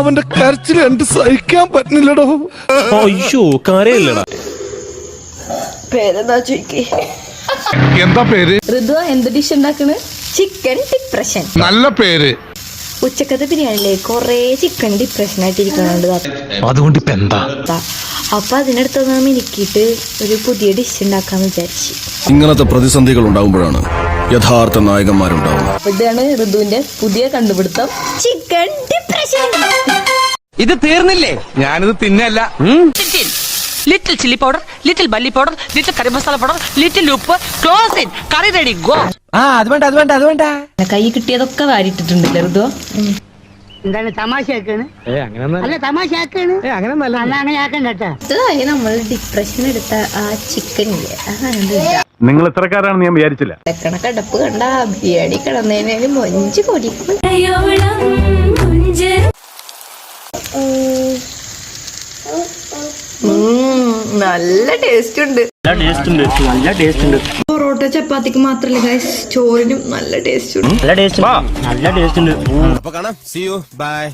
അവന്റെ കരച്ചിൽ കണ്ട് സഹിക്കാൻ പറ്റുന്നില്ലടോ. അയ്യോ കരയില്ലടാ. പേരെന്താ ചോദിക്കേ? എന്താ പേര്? ഋതു എന്ത് ഡിഷ് ഉണ്ടാക്കണ്? Chicken depression. നല്ല പേര്. ഉച്ചക്കത്തെ ബിരിയാണിയിലെ കൊറേ ചിക്കൻ ഡിപ്രഷൻ ആയിട്ടിരിക്കുന്നുണ്ട്. അതുകൊണ്ട് ഇപ്പൊ എന്താ? അപ്പൊ അതിനടുത്ത് മിനുക്കിയിട്ട് ഒരു പുതിയ ഡിഷ് ഉണ്ടാക്കാന്ന് വിചാരിച്ചു. ഇങ്ങനത്തെ പ്രതിസന്ധികൾ ഉണ്ടാകുമ്പോഴാണ് യഥാർത്ഥ നായകന്മാരുണ്ടാവുന്നത്. അപ്പൊ ഇതാണ് ഋതുവിന്റെ പുതിയ കണ്ടുപിടുത്തം, ചിക്കൻ ഡിപ്രഷൻ. ഇത് തീർന്നില്ലേ? ഞാനിത് തിന്നല്ല. ലിറ്റിൽ ചില്ലി പൗഡർ, ലിറ്റിൽ ബല്ലി powder, little curry masala powder, little uppu, close in, curry ready, go. അത് വേണ്ട. കൈ കിട്ടിയതൊക്കെ വാരിട്ടിട്ടുണ്ടല്ലേ ഋതു? എന്താണ് തമാശയാക്കാണ്? അല്ല തമാശയാക്കാണ്. അങ്ങനെ ആക്കണ്ട. അടുത്തതായി നമ്മൾ ഡിപ്രഷൻ എടുത്ത ആ ചിക്കൻ ഇല്ലേ, അതാണ് നിങ്ങൾ ഇത്രക്കാരാണെന്ന് ഞാൻ വിചാരിച്ചില്ല. കിടപ്പ് കണ്ട ബിരിയാണി കിടന്നതിന് മൊഞ്ച് പൊടി. നല്ല ടേസ്റ്റ് ഉണ്ട്. പൊറോട്ട ചപ്പാത്തിക്ക് മാത്രല്ല ഗൈസ്, ചോറിനും നല്ല ടേസ്റ്റ് ഉണ്ട്. അപ്പൊ കാണാം. See you. Bye.